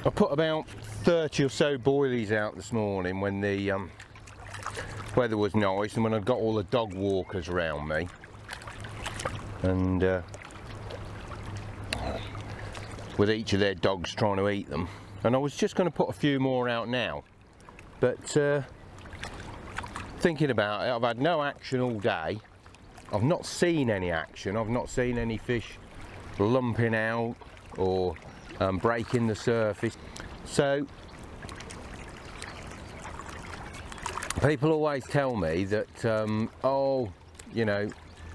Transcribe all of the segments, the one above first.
I put about 30 or so boilies out this morning when the weather was nice and when I'd got all the dog walkers around me, and with each of their dogs trying to eat them. And I was just going to put a few more out now, but thinking about it, I've had no action all day. I've not seen any action. I've not seen any fish lumping out or breaking the surface. So people always tell me that oh, you know,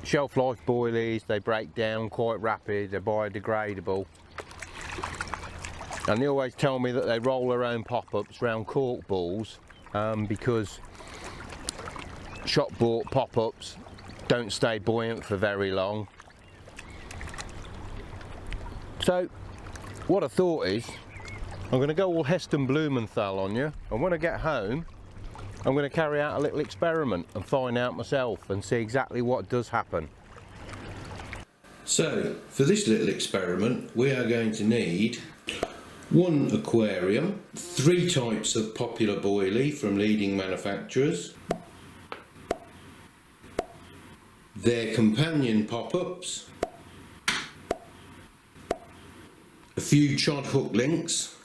shelf life boilies, they break down quite rapid, they're biodegradable, and they always tell me that they roll their own pop-ups round cork balls because shop bought pop-ups don't stay buoyant for very long. So what I thought is, I'm going to go all Heston Blumenthal on you, and when I get home I'm going to carry out a little experiment and find out myself and see exactly what does happen. So for this little experiment we are going to need one aquarium, 3 types of popular boilie from leading manufacturers, their companion pop-ups, a few chod hook links,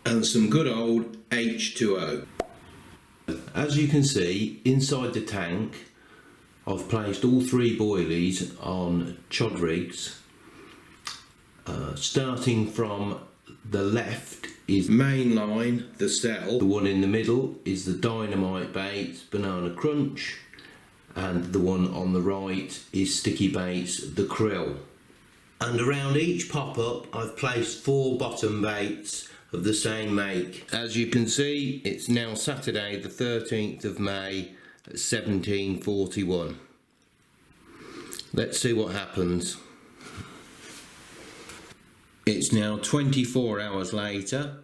and some good old H2O. As you can see, inside the tank I've placed all 3 boilies on chod rigs. Starting from the left is Mainline, the cell. The one in the middle is the Dynamite Baits Banana Crunch, and the one on the right is Sticky Baits the Krill. And around each pop-up I've placed 4 bottom baits of the same make. As you can see, it's now Saturday the 13th of May at 17:41. Let's see what happens. It's now 24 hours later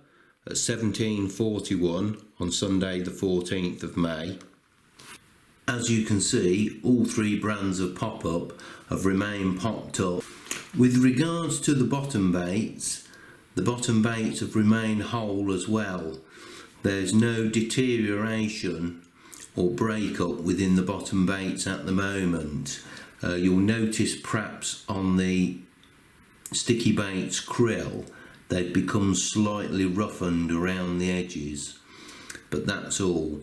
at 17:41 on Sunday the 14th of May. As you can see, all 3 brands of pop-up have remained popped up. With regards to the bottom baits have remained whole as well. There's no deterioration or breakup within the bottom baits at the moment. You'll notice perhaps on the Sticky Baits Krill they've become slightly roughened around the edges, but that's all.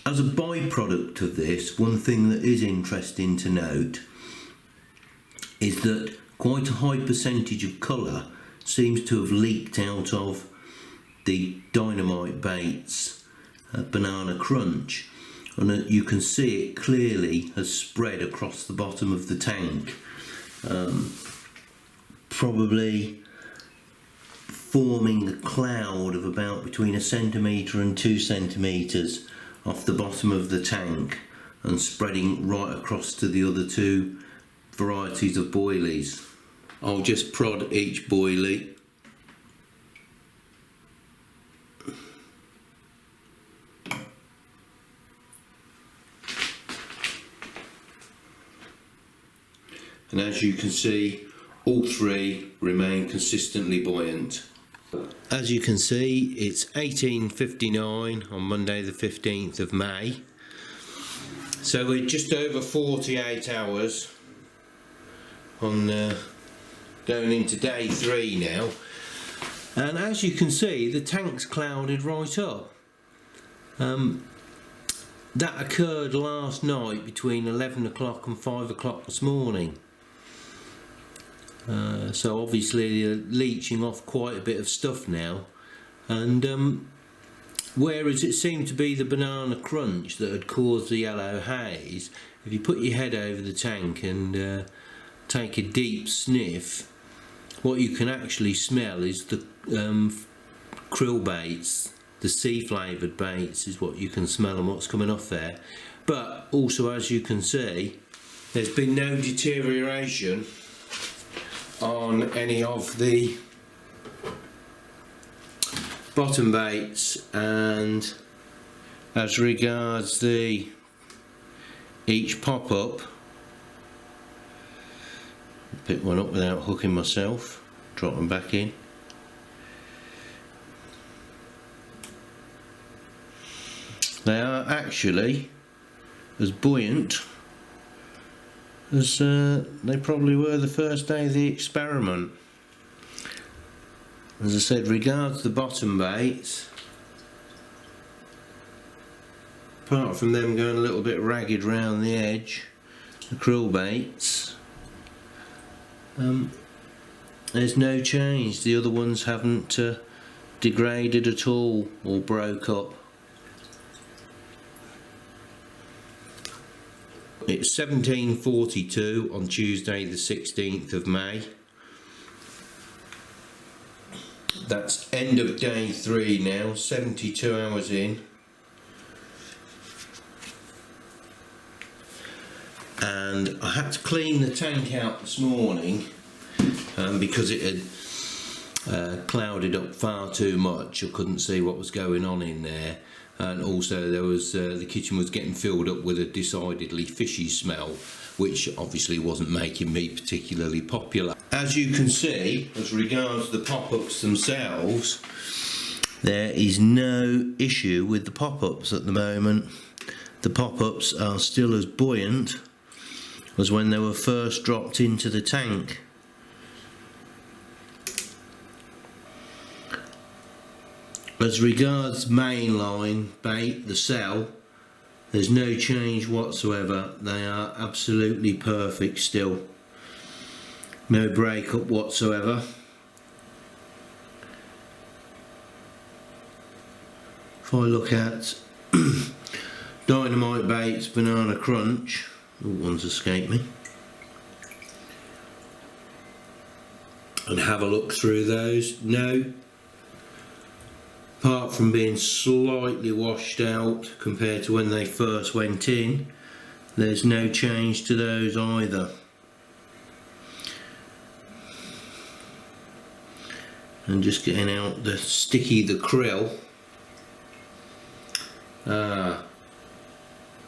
As a byproduct of this, one thing that is interesting to note is that quite a high percentage of colour seems to have leaked out of the Dynamite Baits Banana Crunch, and you can see it clearly has spread across the bottom of the tank, probably forming a cloud of about between 1 centimetre and 2 centimetres off the bottom of the tank and spreading right across to the other 2 varieties of boilies. I'll just prod each boilie. And as you can see, all 3 remain consistently buoyant. As you can see, it's 18:59 on Monday the 15th of May. So we're just over 48 hours on going into day 3 now. And as you can see, the tank's clouded right up. That occurred last night between 11 o'clock and 5 o'clock this morning. So obviously they're leaching off quite a bit of stuff now, and whereas it seemed to be the Banana Crunch that had caused the yellow haze, if you put your head over the tank and take a deep sniff, what you can actually smell is the krill baits, the sea flavoured baits is what you can smell and what's coming off there. But also, as you can see, there's been no deterioration on any of the bottom baits, and as regards each pop-up, pick one up without hooking myself, drop them back in. They are actually as buoyant as they probably were the first day of the experiment. As I said, regards the bottom baits, apart from them going a little bit ragged round the edge, the krill baits, there's no change. The other ones haven't degraded at all or broke up. It's 17:42 on Tuesday the 16th of May. That's end of day 3 now, 72 hours in. And I had to clean the tank out this morning because it had clouded up far too much. I couldn't see what was going on in there, and also there was the kitchen was getting filled up with a decidedly fishy smell, which obviously wasn't making me particularly popular. As you can see, as regards the pop-ups themselves, there is no issue with the pop-ups at the moment. The pop-ups are still as buoyant as when they were first dropped into the tank. As regards mainline bait, the cell, there's no change whatsoever. They are absolutely perfect still. No breakup whatsoever. If I look at dynamite baits, banana crunch, one's escaped me, and have a look through those, no. Apart from being slightly washed out compared to when they first went in, there's no change to those either. And just getting out the krill.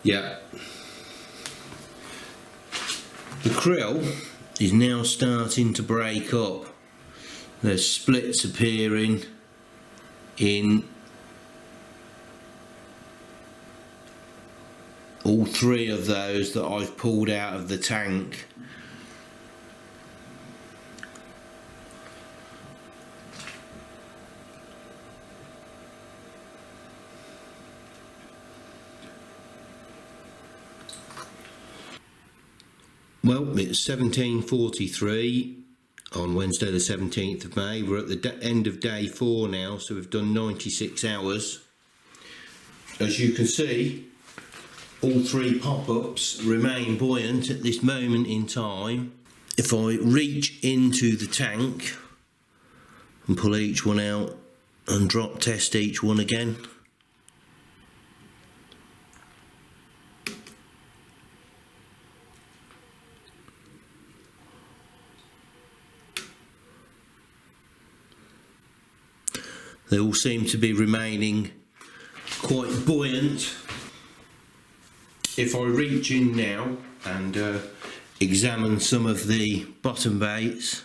Yeah. The krill is now starting to break up. There's splits appearing in all 3 of those that I've pulled out of the tank. Well, it's 17:43 on Wednesday the 17th of May. We're at the end of day 4 now, so we've done 96 hours. As you can see, all 3 pop-ups remain buoyant at this moment in time. If I reach into the tank and pull each one out and drop test each one again, they all seem to be remaining quite buoyant. If I reach in now and examine some of the bottom baits,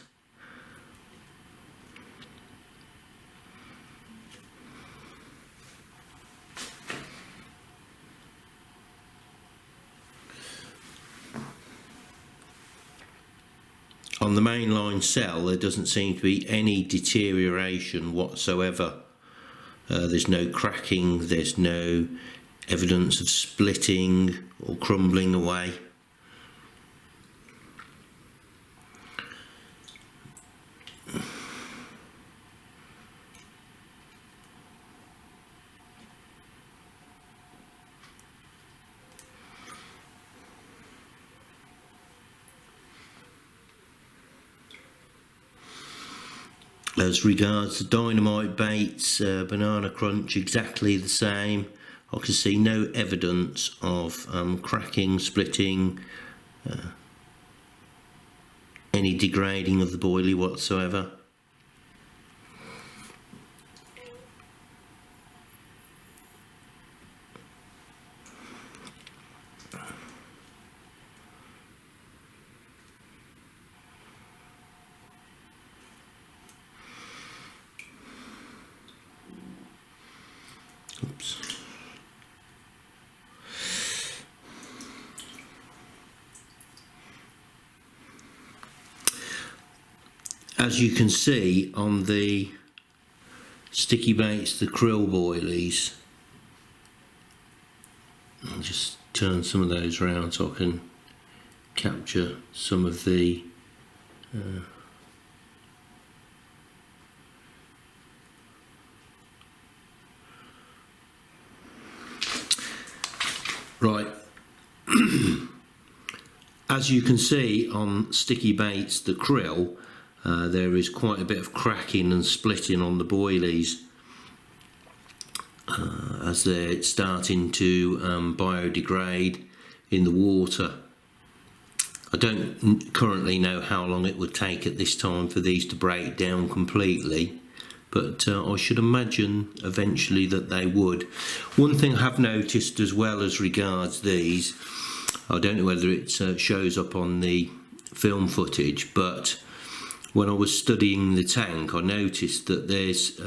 on the mainline cell there doesn't seem to be any deterioration whatsoever. There's no cracking, there's no evidence of splitting or crumbling away. As regards the dynamite baits, banana crunch, exactly the same. I can see no evidence of cracking, splitting, any degrading of the boilie whatsoever. Oops. as you can see on the sticky baits, the krill boilies, I'll just turn some of those round so I can capture some of the right. As you can see on sticky baits, the krill, there is quite a bit of cracking and splitting on the boilies as they're starting to biodegrade in the water. I don't currently know how long it would take at this time for these to break down completely, but I should imagine eventually that they would. One thing I have noticed as well as regards these, I don't know whether it shows up on the film footage, but when I was studying the tank I noticed that there's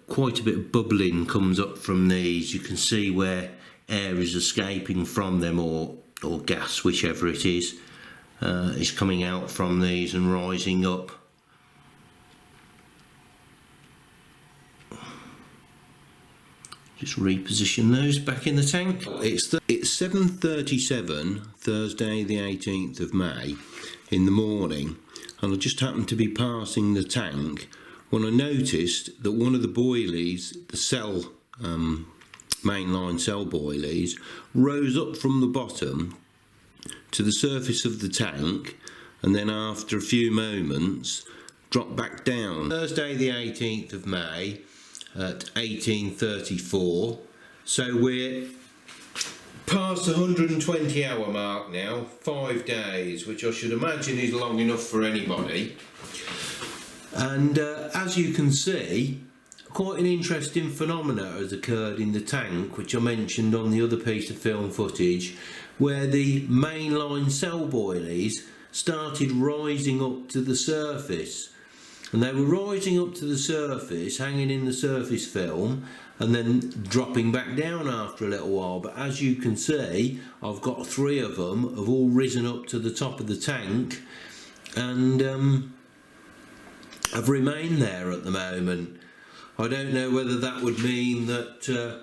quite a bit of bubbling comes up from these. You can see where air is escaping from them, or gas, whichever it is coming out from these and rising up. Just reposition those back in the tank. It's 7:37, Thursday the 18th of May in the morning, and I just happened to be passing the tank when I noticed that one of the boilies, the cell, mainline cell boilies, rose up from the bottom to the surface of the tank, and then after a few moments dropped back down. Thursday the 18th of May at 18:34, so we're past the 120 hour mark now, 5 days, which I should imagine is long enough for anybody. And as you can see, quite an interesting phenomena has occurred in the tank, which I mentioned on the other piece of film footage, where the mainline cell boilies started rising up to the surface. And they were rising up to the surface, hanging in the surface film, and then dropping back down after a little while. But as you can see, I've got 3 of them have all risen up to the top of the tank and have remained there at the moment. I don't know whether that would mean that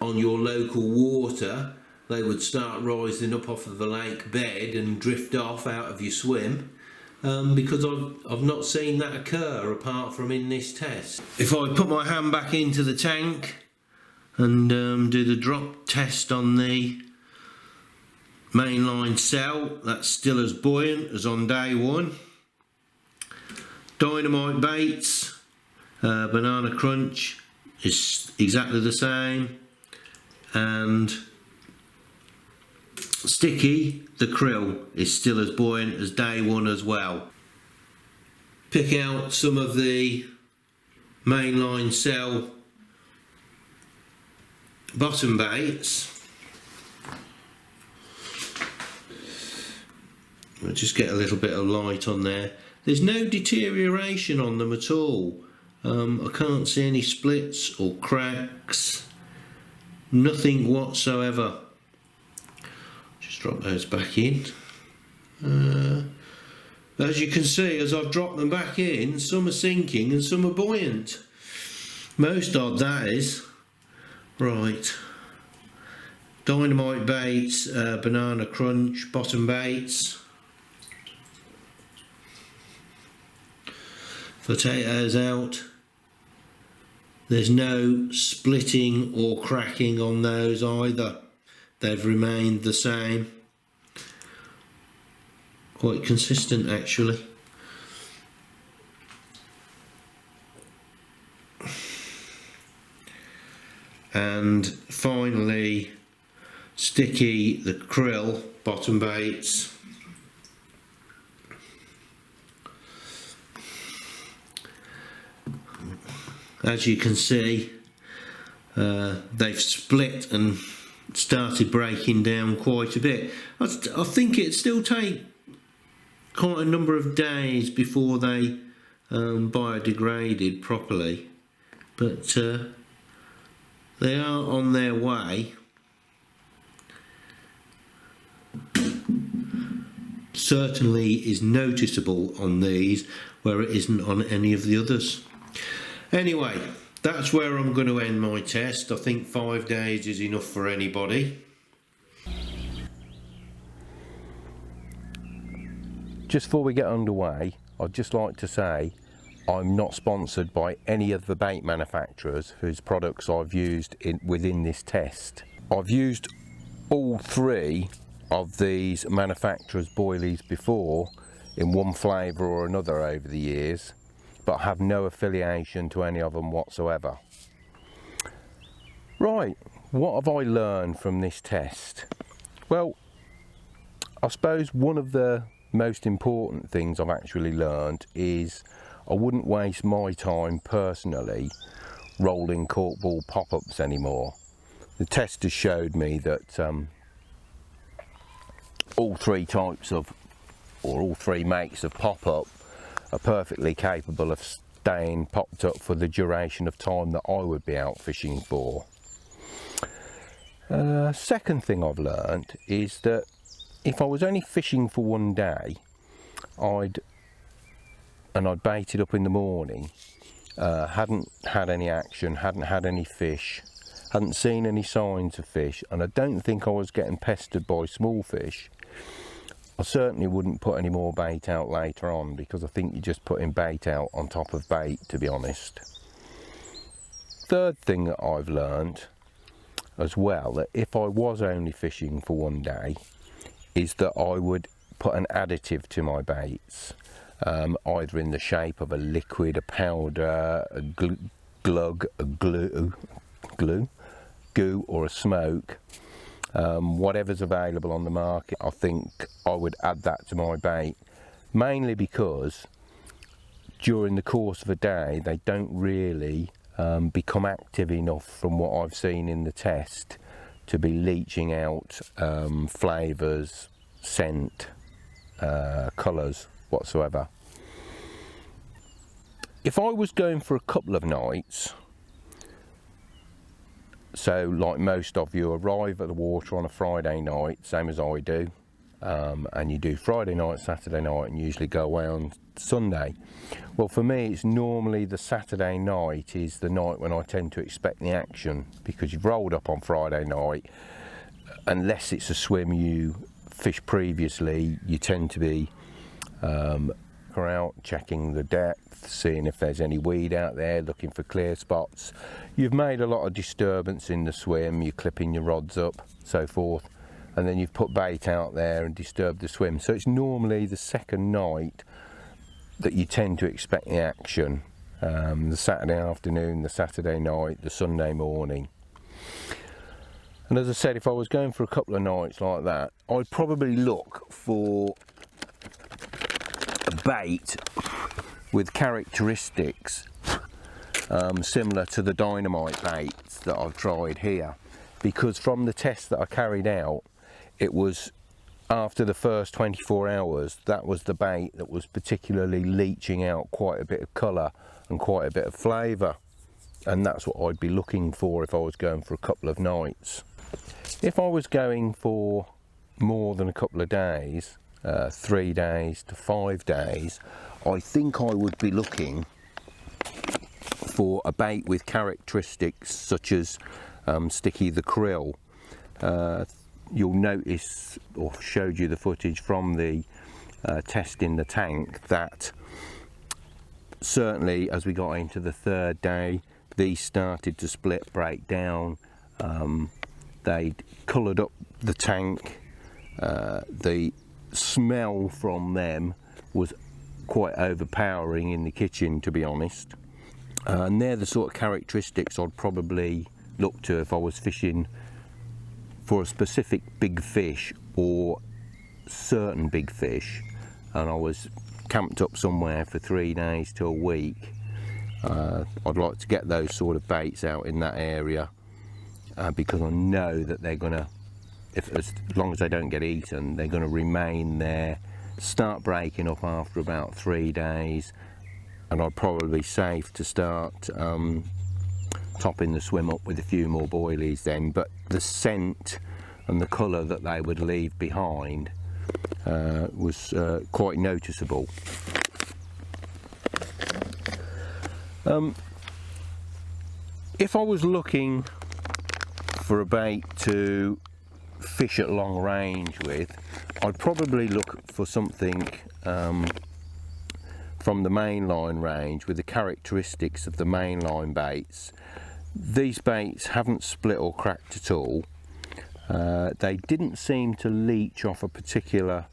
on your local water they would start rising up off of the lake bed and drift off out of your swim. Because I've not seen that occur apart from in this test. If I put my hand back into the tank and do the drop test on the mainline cell, that's still as buoyant as on day 1. Dynamite baits, banana crunch is exactly the same, and sticky, the krill, is still as buoyant as day 1 as well. Pick out some of the mainline cell bottom baits. I'll just get a little bit of light on there. There's no deterioration on them at all. I can't see any splits or cracks, nothing whatsoever. Drop those back in. As you can see, as I've dropped them back in, some are sinking and some are buoyant. Most odd, that is. Right. Dynamite baits, banana crunch, bottom baits. Potatoes out. There's no splitting or cracking on those either. They've remained the same. Quite consistent actually. And finally, sticky, the krill bottom baits. As you can see, they've split and started breaking down quite a bit. I think it'd still take quite a number of days before they biodegraded properly, but they are on their way. certainly is noticeable on these where it isn't on any of the others. Anyway, that's where I'm going to end my test. I think 5 days is enough for anybody. Just before we get underway, I'd just like to say I'm not sponsored by any of the bait manufacturers whose products I've used within this test. I've used all 3 of these manufacturers' Boilies before in one flavour or another over the years, but have no affiliation to any of them whatsoever. Right, what have I learned from this test? Well, I suppose one of the most important things I've actually learned is I wouldn't waste my time personally rolling corkball pop-ups anymore. The test has showed me that all 3 types of, or all 3 makes of pop-up are perfectly capable of staying popped up for the duration of time that I would be out fishing for. Second thing I've learned is that if I was only fishing for one day, I'd baited up in the morning, hadn't had any action, hadn't had any fish, hadn't seen any signs of fish, and I don't think I was getting pestered by small fish, I certainly wouldn't put any more bait out later on, because I think you're just putting bait out on top of bait, to be honest. Third thing that I've learned as well, that if I was only fishing for one day, is that I would put an additive to my baits, either in the shape of a liquid, a powder, a glug, a goo, or a smoke. Whatever's available on the market, I think I would add that to my bait, mainly because during the course of a day they don't really become active enough, from what I've seen in the test, to be leaching out flavours, scent, colours whatsoever. If I was going for a couple of nights, so like most of you arrive at the water on a Friday night, same as I do, and you do Friday night, Saturday night, and usually go away on Sunday. Well, for me it's normally the Saturday night is the night when I tend to expect the action, because you've rolled up on Friday night, unless it's a swim you fished previously, you tend to be out checking the depth, seeing if there's any weed out there, looking for clear spots. You've made a lot of disturbance in the swim, you're clipping your rods up, so forth, and then you've put bait out there and disturbed the swim. So it's normally the second night that you tend to expect the action, the Saturday afternoon, the Saturday night, the Sunday morning. And as I said, if I was going for a couple of nights like that, I'd probably look for a bait with characteristics similar to the dynamite baits that I've tried here, because from the test that I carried out, it was after the first 24 hours, that was the bait that was particularly leaching out quite a bit of colour and quite a bit of flavour, and that's what I'd be looking for if I was going for a couple of nights. If I was going for more than a couple of days, 3 days to 5 days, I think I would be looking for a bait with characteristics such as Sticky the krill. You'll notice, or showed you the footage from the test in the tank, that certainly as we got into the 3rd day, these started to split, break down. They'd coloured up the tank. The smell from them was quite overpowering in the kitchen, to be honest, and they're the sort of characteristics I'd probably look to if I was fishing for a specific big fish or certain big fish, and I was camped up somewhere for 3 days to a week. I'd like to get those sort of baits out in that area, because I know that they're gonna, as long as they don't get eaten, they're going to remain there, start breaking up after about 3 days, and I'd probably be safe to start topping the swim up with a few more boilies then. But the scent and the colour that they would leave behind was quite noticeable. If I was looking for a bait to fish at long range with, I'd probably look for something from the mainline range with the characteristics of the mainline baits. These baits haven't split or cracked at all. They didn't seem to leach off a particular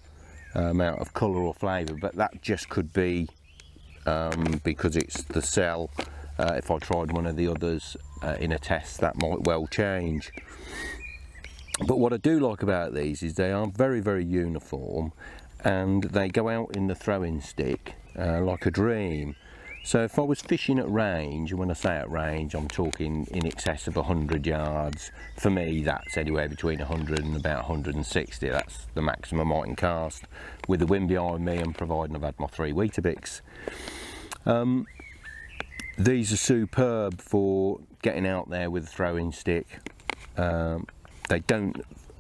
amount of colour or flavour, but that just could be because it's the cell. If I tried one of the others in a test, that might well change. But what I do like about these is they are very, very uniform, and they go out in the throwing stick like a dream. So if I was fishing at range, and when I say at range, I'm talking in excess of 100 yards. For me, that's anywhere between 100 and about 160. That's the maximum I can cast with the wind behind me, and providing I've had my 3 Weetabix. These are superb for getting out there with a throwing stick. I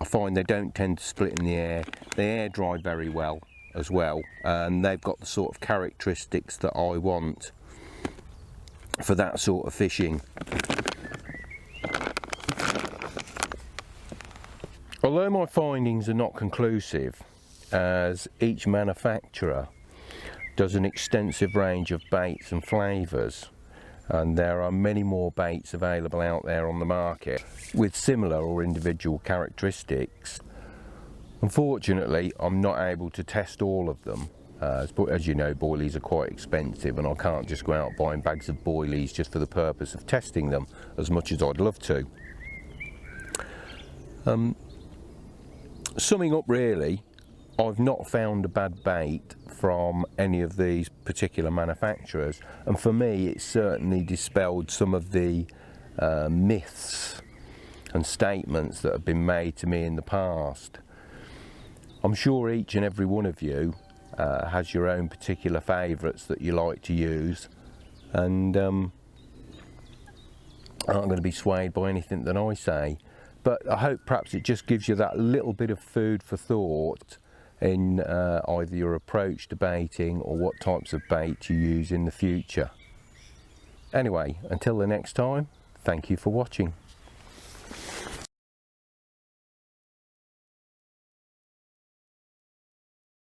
find they don't tend to split in the air. They air dry very well as well, and they've got the sort of characteristics that I want for that sort of fishing. Although my findings are not conclusive, as each manufacturer does an extensive range of baits and flavours, and there are many more baits available out there on the market with similar or individual characteristics. Unfortunately, I'm not able to test all of them. As you know, Boilies are quite expensive, and I can't just go out buying bags of Boilies just for the purpose of testing them, as much as I'd love to. Summing up really, I've not found a bad bait from any of these particular manufacturers, and for me it certainly dispelled some of the myths and statements that have been made to me in the past. I'm sure each and every one of you has your own particular favourites that you like to use, and aren't going to be swayed by anything that I say, but I hope perhaps it just gives you that little bit of food for thought in either your approach to baiting or what types of bait you use in the future. Anyway, until the next time, thank you for watching.